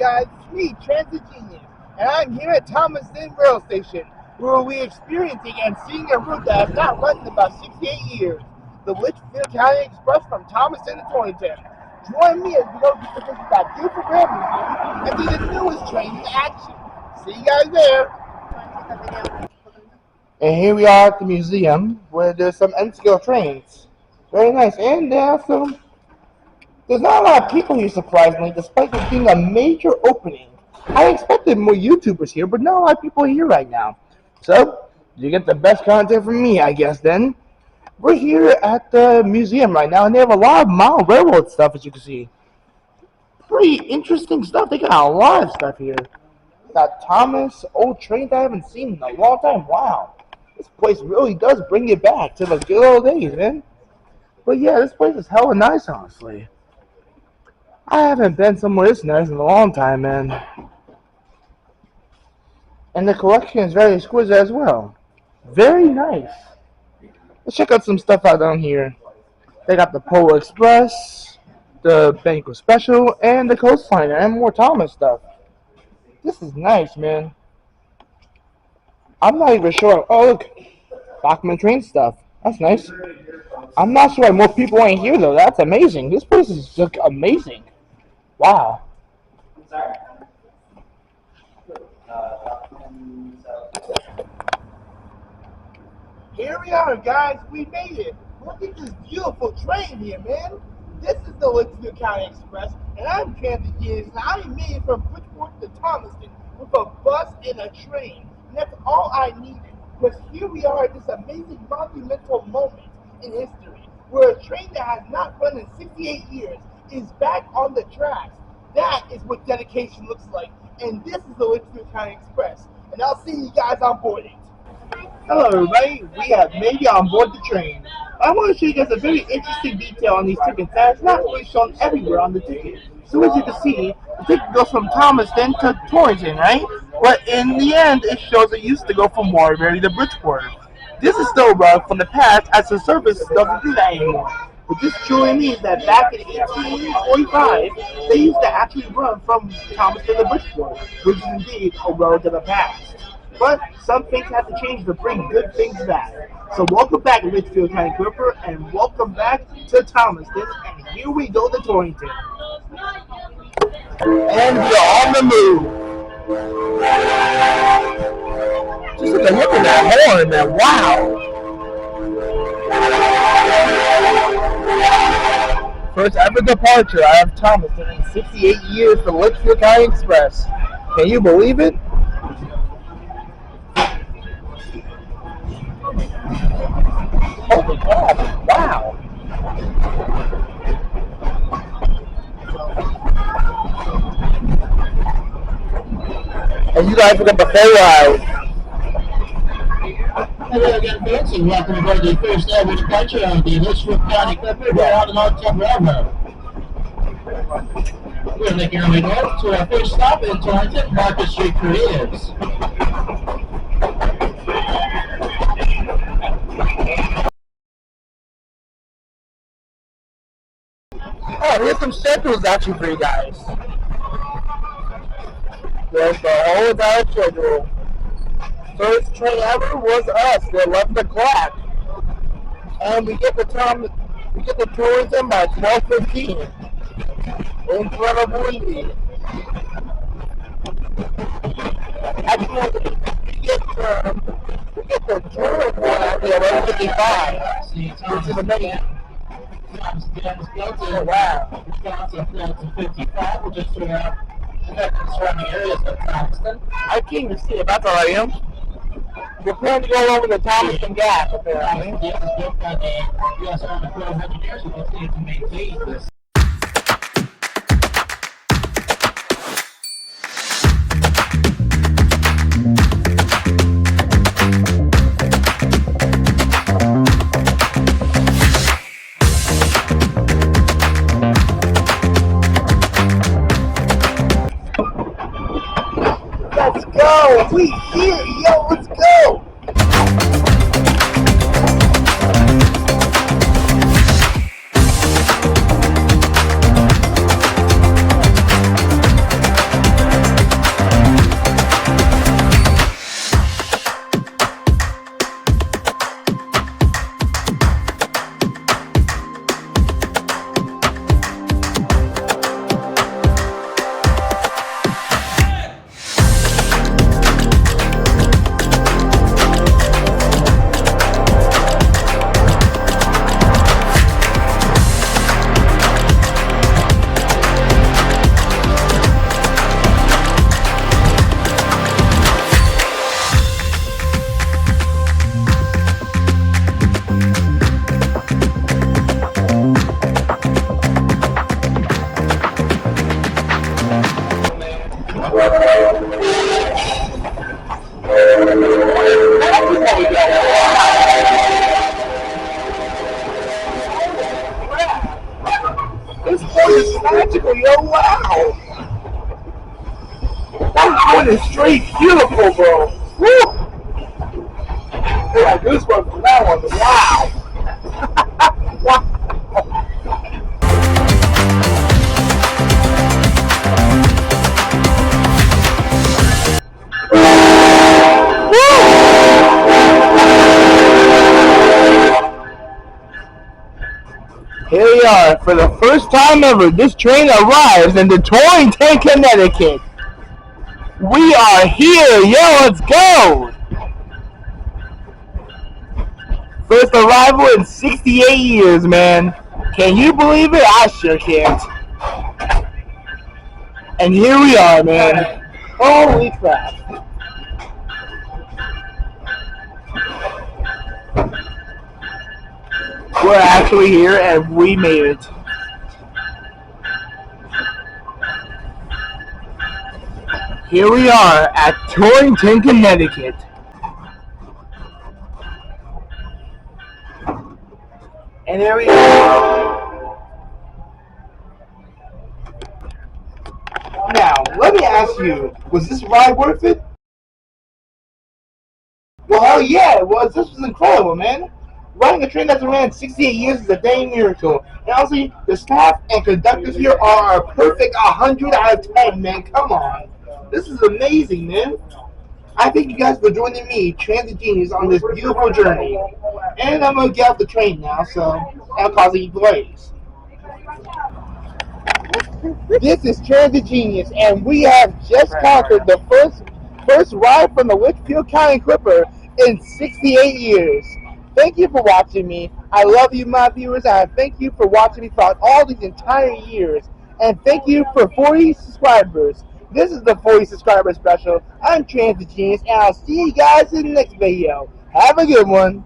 guys, it's me, Transit Genius, and I'm here at Thomaston Rail Station, where we're experiencing and seeing a route that has not run in about 68 years, the Litchfield County Express from Thomaston to Torrington. Join me as we go to visit that beautiful rail museum and see the newest train in action. See you guys there. And here we are at the museum, where there's some N-scale trains. Very nice, and there's not a lot of people here, surprisingly, despite this being a major opening. I expected more YouTubers here, but not a lot of people here right now. So, you get the best content from me, I guess, then. We're here at the museum right now, and they have a lot of model railroad stuff, as you can see. Pretty interesting stuff. They got a lot of stuff here. Got Thomas, old trains I haven't seen in a long time. Wow. This place really does bring you back to the good old days, man. But yeah, this place is hella nice, honestly. I haven't been somewhere this nice in a long time, man. And the collection is very exquisite as well. Very nice. Let's check out some stuff out down here. They got the Polar Express, the Banquet Special, and the Coastliner, and more Thomas stuff. This is nice, man. I'm not even sure. Oh, look. Bachman train stuff. That's nice. I'm not sure why more people ain't here, though. That's amazing. This place is just amazing. Wow. Here we are, guys. We made it. Look at this beautiful train here, man. This is the Litchfield County Express, and I'm Transit Genius, and I made it from Bridgeport to Thomaston with a bus and a train. And that's all I needed. Because here we are at this amazing monumental moment in history, where a train that has not run in 68 years is back on the tracks. That is what dedication looks like. And this is the Litchfield County Express. And I'll see you guys on board it. Hello everybody, we have made it on board the train. I want to show you guys a very interesting detail on these tickets that is not really shown everywhere on the ticket. So as you can see, the ticket goes from Thomaston to Torrington, right? But in the end, it shows it used to go from Waterbury to Bridgeport. This is still a relic from the past, as the service doesn't do that anymore. But this truly means that back in 1845, they used to actually run from Thomaston to Bridgeport, which is indeed a relic of the past. But some things have to change to bring good things back. So welcome back, Litchfield County Clipper, and welcome back to Thomaston, and here we go to Torrington. And we're on the move. Just look at that horn, man. Wow. First ever departure out of Thomaston in 68 years for Litchfield County Express. Can you believe it? Holy God, wow. And you guys forgot the full ride. Hello again, folks, and welcome aboard the first ever departure of the Litchfield County Clipper here on the North Railroad. We're making our way north to our first stop in Torrington, Market Street Creatives. Oh, here's some schedules actually for you guys. There's the whole entire schedule. First train ever was us at 11 o'clock. And we get to Torrington by 12:15. Incredible indeed. Actually, we get the Torrington at 11:55. Which is amazing. Oh, wow. Wisconsin 55, we'll just sort out the surrounding areas of Thomaston. I can't even see it, that's all I am. We're planning to go over the Thomaston Gap, apparently. It was built by the U.S. Army Corps of Engineers who continue to maintain this. Let's go! We here, yo! Let's go! this is magical, yo! Wow, that one is straight beautiful, bro. Woo! I got goosebumps from that one. Wow! Wow! Here we are. For the first time ever, this train arrives in Torrington, Connecticut. We are here. Yo, let's go. First arrival in 68 years, man. Can you believe it? I sure can't. And here we are, man. Holy crap. We're actually here and we made it. Here we are at Torrington, Connecticut. And there we go. Now, let me ask you, was this ride worth it? Well, yeah, it was. This was incredible, man. Riding a train that's ran 68 years is a dang miracle. And honestly, the staff and conductors here are a perfect 100 out of 10, man. Come on. This is amazing, man. I thank you guys for joining me, Transit Genius, on this beautiful journey. And I'm going to get off the train now, so I'll cause you delays. This is Transit Genius, and we have just conquered the first ride from the Litchfield County Clipper in 68 years. Thank you for watching me. I love you, my viewers, and I thank you for watching me throughout all these entire years. And thank you for 40 subscribers. This is the 40 subscriber special. I'm Transit Genius, and I'll see you guys in the next video. Have a good one.